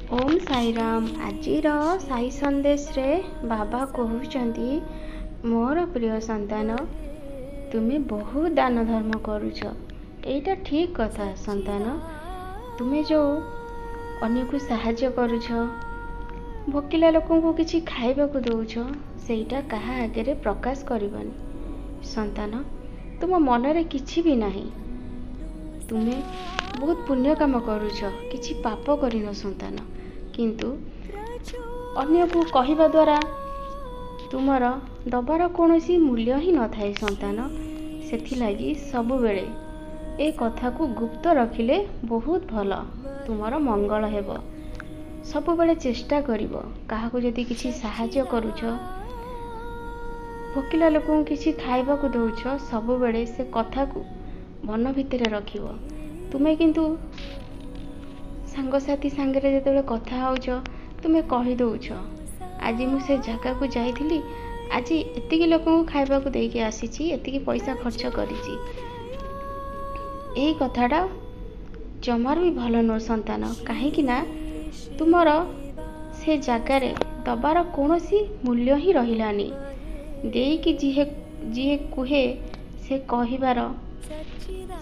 ओम साई राम। आजिर साई संदेश रे बाबा कहउचंदी मोर प्रिय संतान तुम्हें बहुत दान धर्म करुछ। एटा ठीक कथा संतान। तुम्हें जो अन्य को साहाय्य करुछ, भोकिला लोकों को किछि खाइबा को दउछ, सेटा कहा आगे प्रकाश करबनी संतान। तुम मन रे किछि भी नहीं। तुम्हें बहुत पुण्य काम करुछ, किछि पाप करिनो संतान, किंतु अन्य को कहिबा द्वारा तुमर दबार कोनोसी मूल्य ही न थाए संतान। सेथिलागी सब बेले ए कथा को गुप्त रखिले बहुत भल, तुमर मंगल हेबो। सब बेले चेष्टा करिवो, काहा को जदी किछि सहाय्य करूछ, भोकिला लोकों किछि खाइबा को दउछ, सब बेले से कथा को मन भितरे रखिवो। तुम्हें किंतु सांगसाथी सांगरे जेतेबेले कथा होउछ, तुम्हें कहि दउछ आज मु से जगह को जाइथिली, आज एतिकी लोकों को खाइबा को देके आसीची, एतिकी पैसा खर्च करिची। एही कथाटा जमार भी भल न संतान, काहे कि ना तुमर से जगार दबार कोनोसी मूल्य ही रहिलानी। देकी जीहे कुहे से कहिबार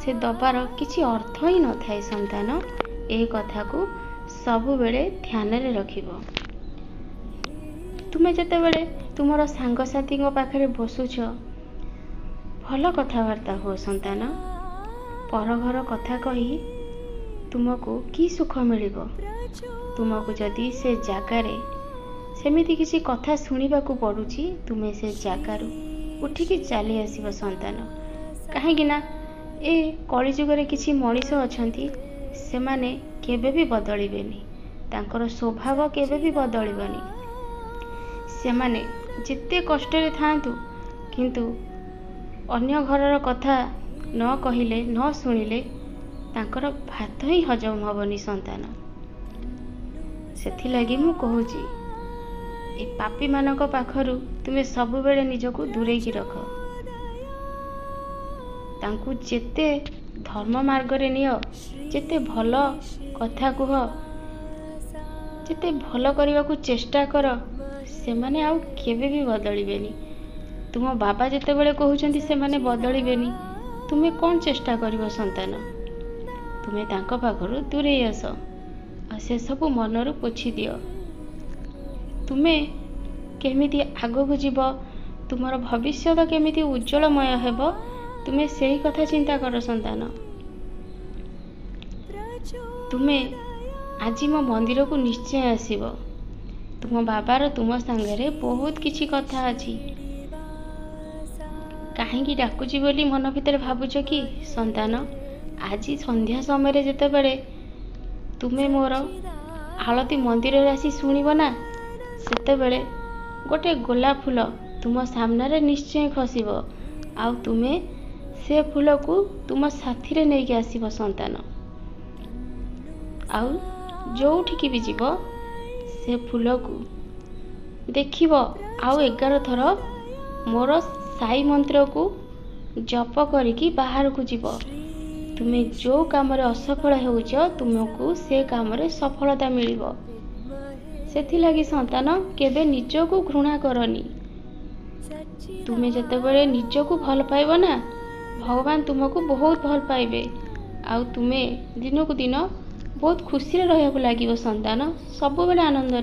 से दबार किछि अर्थ ही न थाए संतान। ए कथा को सब बेले ध्यान रे रखिबो। तुमे जते बेले तुमर सांगसाथी पाखरे बसुछ, भल कथबार्ता हो संतान। पर घर कथा कही तुमको की सुख मिलिबो। तुमको जदि से जगारे सेमिति किसी कथा सुनिबा को पड़ुची, तुमे से जगारू उठिकी चली आसीबो संतान। काहेकि ना ए कली जुगरे किछि मनीष अछंती, सेमाने केबे भी बदलिबेनी, तांकर स्वभाव केबे भी बदलिबनी। सेमाने जिते कष्ट रे थांतु, किंतु अन्य घरर कथा न कहिले न सुनिले तांकर भात ही हजम हबनी संतान। सेथिलागी मु कहूची, ए पापी मानक पाखरु तुमे सब बेले निजको दूरे की रख। तांकु जेते धर्म मार्ग रे नियो, जेते भल कथा कुह, जेते भल करबा को चेष्टा कर, से माने आउ केबे भी बदलिबेनी। तुम बाबा जेते बेले कहउचंती से माने बदलिबेनी, तुमे कोन चेष्टा करिवो संतान। तुमे तांको पाखरु दूरे आस, आ से सब मनरु पोछि दियो। तुमे केमिति आगो को जीव, तुमर भविष्य केमिति उज्जवलमय हेबो, तुमे सेही कथा चिंता कर संतान। तुमे आज मो मंदिर को निश्चय आसीबो। तुम बाबार तुम संगे बहुत किछि कथा अछि। काहेकि डाकुची बोली मन भितर भाबुछ कि संतान, आज संध्या समय जेते बेले तुमे मोर आलती मंदिर रे आसी सुनिबो ना, सेते बेले गोटे गोलाप फूल तुम सामने रे निश्चय खसिबो, आ तुमे से फूल को तुम साथी रे नहीं आसीबो संतान। आउ जोठिकी भी जीव, से फूल को देखिबो, आउ 11 थर मोर साई मंत्र को जप करिकी बाहर को जीव। तुमे जो काम रे असफल होउछ, तुमको से काम रे सफलता मिलिबो। सेथिलागी संतान, केबे निज को घृणा करनी। तुमे जते बेले निज को भल पाइबो ना, भगवान तुमको बहुत भल पाइबे। आउ तुमे दिन को दिन बहुत खुशी रे रहया को लागिबो संतान, सब बेले आनंद रे।